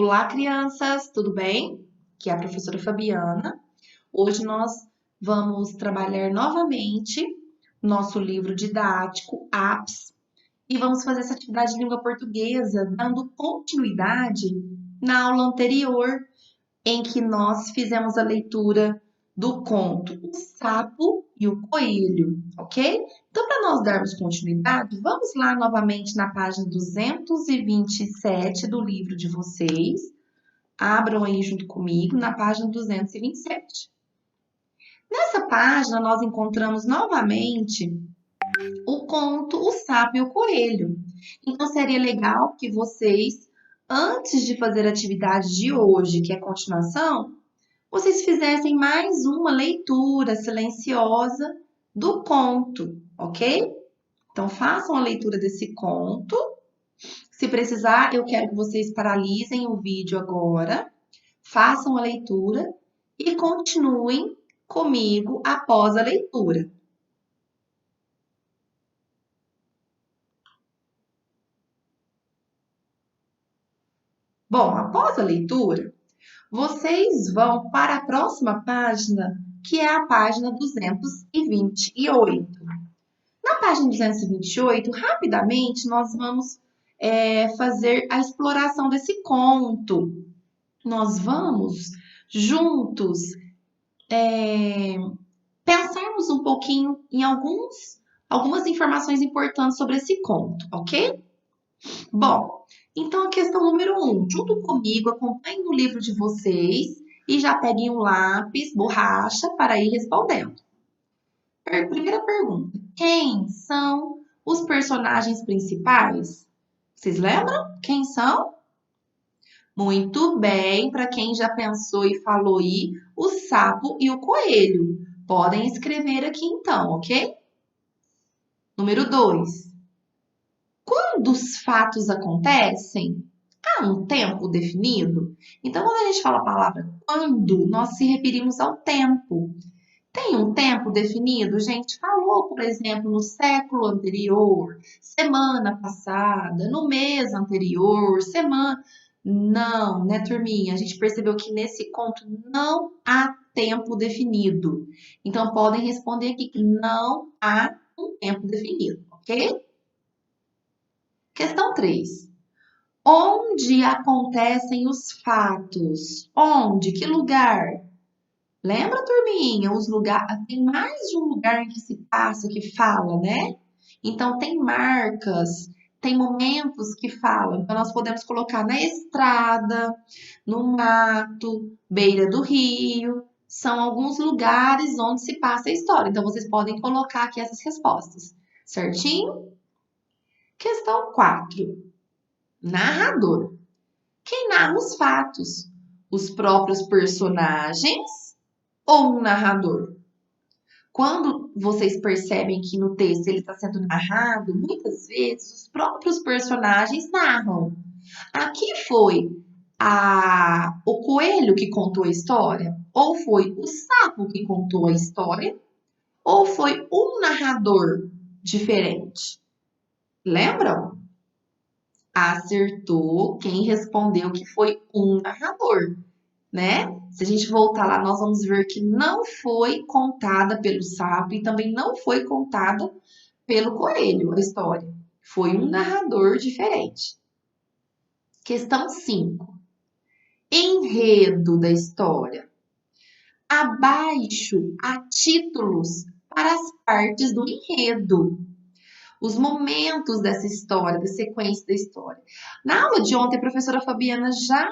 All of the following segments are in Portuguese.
Olá, crianças, tudo bem? Aqui é a professora Fabiana. Hoje nós vamos trabalhar novamente nosso livro didático, APS, e vamos fazer essa atividade de língua portuguesa, dando continuidade na aula anterior, em que nós fizemos a leitura do conto O Sapo e o Coelho, ok? Então, para nós darmos continuidade, vamos lá novamente na página 227 do livro de vocês. Abram aí junto comigo na página 227. Nessa página, nós encontramos novamente o conto O Sapo e o Coelho. Então, seria legal que vocês, antes de fazer a atividade de hoje, que é a continuação, vocês fizessem mais uma leitura silenciosa do conto, ok? Então, façam a leitura desse conto. Se precisar, eu quero que vocês paralisem o vídeo agora, façam a leitura e continuem comigo após a leitura. Bom, após a leitura, vocês vão para a próxima página, que é a página 228. Na página 228, rapidamente, nós vamos fazer a exploração desse conto. Nós vamos juntos pensarmos um pouquinho em algumas informações importantes sobre esse conto, ok? Bom, então a questão número 1, junto comigo, acompanhem o livro de vocês e já peguem um lápis, borracha para ir respondendo. Primeira pergunta, quem são os personagens principais? Vocês lembram? Quem são? Muito bem, para quem já pensou e falou aí, o sapo e o coelho. Podem escrever aqui então, ok? Número 2. Quando os fatos acontecem, há um tempo definido? Então, quando a gente fala a palavra quando, nós se referimos ao tempo. Tem um tempo definido? Gente, falou, por exemplo, no século anterior, semana passada, no mês anterior, semana... Não, né, turminha? A gente percebeu que nesse conto não há tempo definido. Então, podem responder aqui que não há um tempo definido, ok? Questão 3. Onde acontecem os fatos? Onde? Que lugar? Lembra, turminha? Os lugares, tem mais de um lugar em que se passa, que fala, né? Então, tem marcas, tem momentos que falam. Então, nós podemos colocar na estrada, no mato, beira do rio. São alguns lugares onde se passa a história. Então, vocês podem colocar aqui essas respostas. Certinho? Questão 4. Narrador. Quem narra os fatos? Os próprios personagens ou um narrador? Quando vocês percebem que no texto ele está sendo narrado, muitas vezes os próprios personagens narram. Aqui foi o coelho que contou a história? Ou foi o sapo que contou a história? Ou foi um narrador diferente? Lembram? Acertou quem respondeu que foi um narrador, né? Se a gente voltar lá, nós vamos ver que não foi contada pelo sapo e também não foi contada pelo coelho a história. Foi um narrador diferente. Questão 5. Enredo da história. Abaixo há títulos para as partes do enredo. Os momentos dessa história, da sequência da história. Na aula de ontem, a professora Fabiana já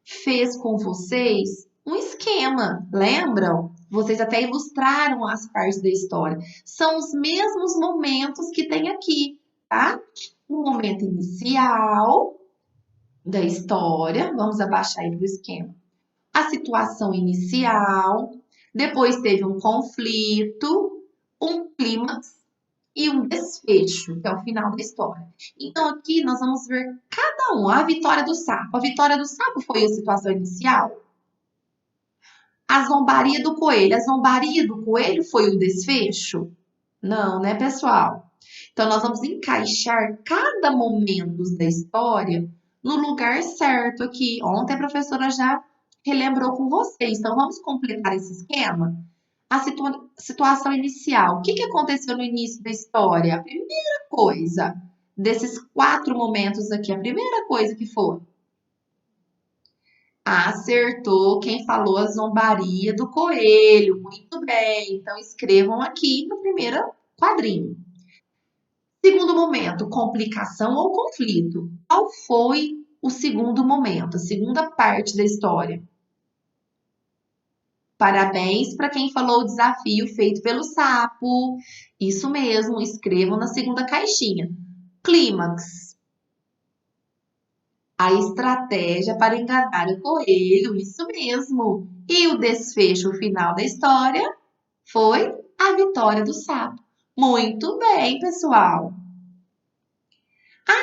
fez com vocês um esquema, lembram? Vocês até ilustraram as partes da história. São os mesmos momentos que tem aqui, tá? O momento inicial da história, vamos abaixar aí para o esquema. A situação inicial, depois teve um conflito, um clímax e um desfecho, que é o final da história. Então, aqui nós vamos ver cada um. A vitória do sapo. A vitória do sapo foi a situação inicial. A zombaria do coelho. A zombaria do coelho foi o desfecho? Não, né, pessoal? Então, nós vamos encaixar cada momento da história no lugar certo aqui. Ontem a professora já relembrou com vocês. Então, vamos completar esse esquema? A situação inicial. O que aconteceu no início da história? A primeira coisa desses 4 momentos aqui, a primeira coisa que foi: acertou quem falou a zombaria do coelho. Muito bem. Então, escrevam aqui no primeiro quadrinho. Segundo momento, complicação ou conflito. Qual foi o segundo momento, a segunda parte da história? Parabéns para quem falou o desafio feito pelo sapo. Isso mesmo, escrevam na segunda caixinha. Clímax. A estratégia para enganar o coelho, isso mesmo. E o desfecho final da história foi a vitória do sapo. Muito bem, pessoal.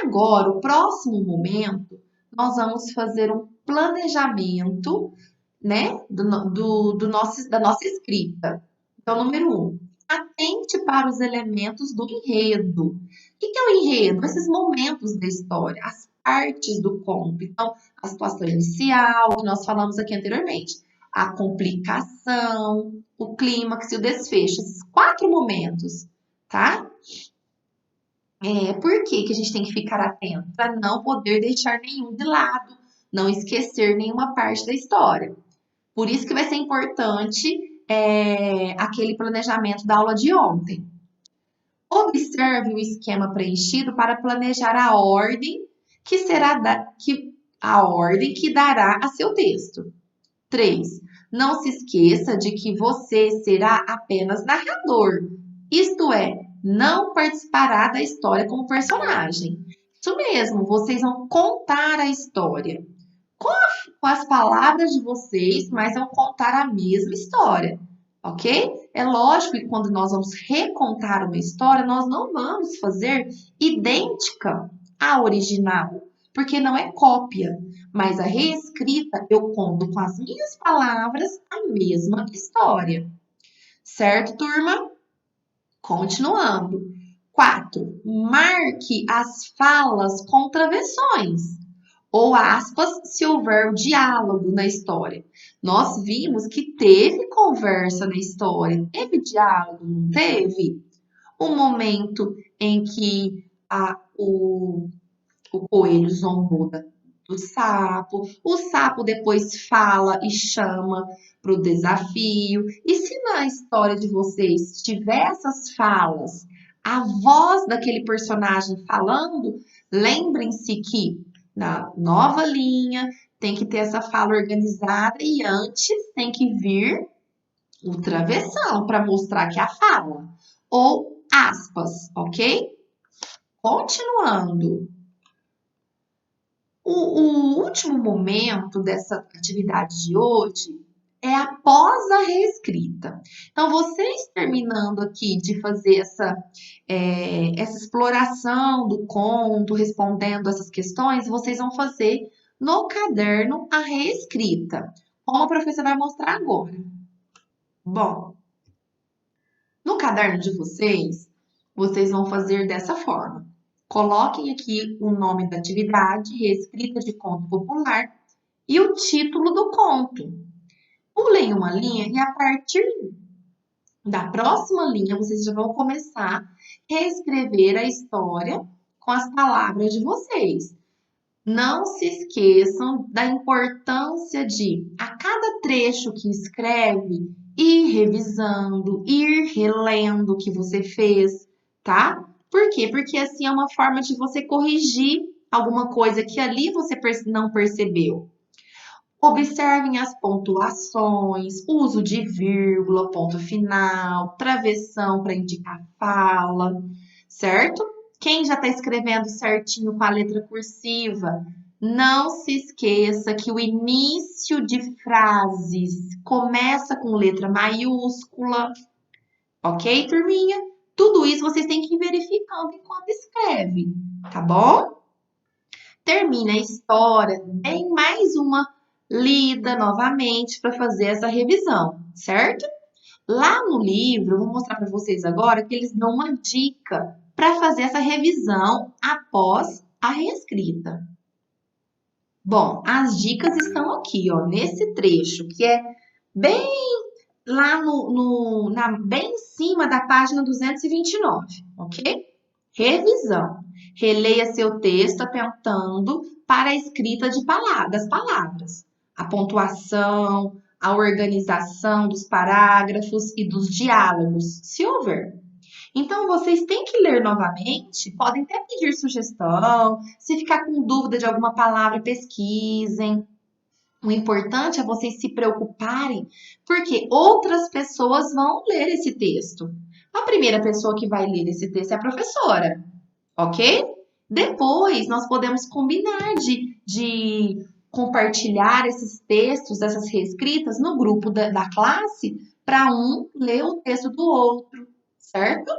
Agora, o próximo momento, nós vamos fazer um planejamento, né, da nossa escrita. Então, número 1, atente para os elementos do enredo. O que é o enredo? Esses momentos da história, as partes do conto. Então, a situação inicial, que nós falamos aqui anteriormente, a complicação, o clímax e o desfecho. Esses 4 momentos, tá? Por que que a gente tem que ficar atento? Para não poder deixar nenhum de lado, não esquecer nenhuma parte da história. Por isso que vai ser importante aquele planejamento da aula de ontem. Observe o esquema preenchido para planejar a ordem a ordem que dará a seu texto. 3. Não se esqueça de que você será apenas narrador, isto é, não participará da história como personagem. Isso mesmo, vocês vão contar a história com as palavras de vocês, mas vão contar a mesma história, ok? É lógico que quando nós vamos recontar uma história, nós não vamos fazer idêntica à original, porque não é cópia, mas a reescrita eu conto com as minhas palavras a mesma história. Certo, turma? Continuando. 4. Marque as falas com travessões ou aspas se houver diálogo na história. Nós vimos que teve conversa na história, teve diálogo, não teve? Um momento em que o coelho zombou do sapo, o sapo depois fala e chama para o desafio. E se na história de vocês tiver essas falas, a voz daquele personagem falando, lembrem-se que na nova linha tem que ter essa fala organizada e antes tem que vir o travessão para mostrar que é a fala. Ou aspas, ok? Continuando. O último momento dessa atividade de hoje é após a reescrita. Então, vocês terminando aqui de fazer essa exploração do conto, respondendo essas questões, vocês vão fazer no caderno a reescrita, como a professora vai mostrar agora. Bom, no caderno de vocês vão fazer dessa forma. Coloquem aqui o nome da atividade, reescrita de conto popular, e o título do conto. Pulem uma linha e a partir da próxima linha vocês já vão começar a reescrever a história com as palavras de vocês. Não se esqueçam da importância de, a cada trecho que escreve, ir revisando, ir relendo o que você fez, tá? Por quê? Porque assim é uma forma de você corrigir alguma coisa que ali você não percebeu. Observem as pontuações, uso de vírgula, ponto final, travessão para indicar fala, certo? Quem já está escrevendo certinho com a letra cursiva, não se esqueça que o início de frases começa com letra maiúscula, ok, turminha? Tudo isso vocês têm que ir verificando enquanto escreve, tá bom? Termina a história, tem mais uma lida novamente para fazer essa revisão, certo? Lá no livro, eu vou mostrar para vocês agora que eles dão uma dica para fazer essa revisão após a reescrita. Bom, as dicas estão aqui, ó, nesse trecho, que é bem lá bem em cima da página 229, ok? Revisão. Releia seu texto atentando para a escrita das palavras, a pontuação, a organização dos parágrafos e dos diálogos, se houver. Então, vocês têm que ler novamente, podem até pedir sugestão, se ficar com dúvida de alguma palavra, pesquisem. O importante é vocês se preocuparem, porque outras pessoas vão ler esse texto. A primeira pessoa que vai ler esse texto é a professora, ok? Depois, nós podemos combinar de compartilhar esses textos, essas reescritas, no grupo da classe, para um ler o texto do outro, certo?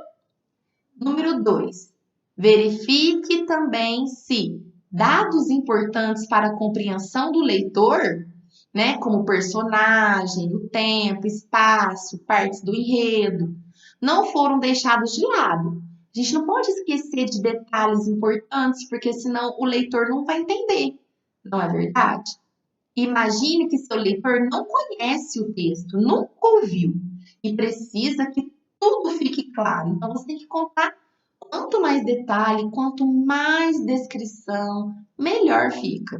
Número 2. Verifique também se dados importantes para a compreensão do leitor, né, como personagem, o tempo, espaço, partes do enredo, não foram deixados de lado. A gente não pode esquecer de detalhes importantes, porque senão o leitor não vai entender, não é verdade? Imagine que seu leitor não conhece o texto, nunca ouviu e precisa que tudo fique claro. Então, você tem que contar quanto mais detalhe, quanto mais descrição, melhor fica,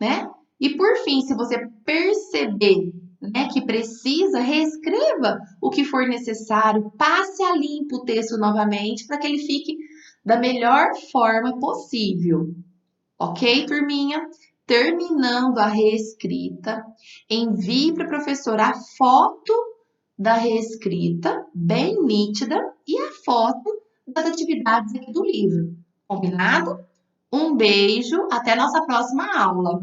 né? E por fim, se você perceber, né, que precisa, reescreva o que for necessário, passe a limpo o texto novamente para que ele fique da melhor forma possível. Ok, turminha? Terminando a reescrita, envie para a professora a foto da reescrita, bem nítida, e a foto das atividades aqui do livro. Combinado? Um beijo, até nossa próxima aula.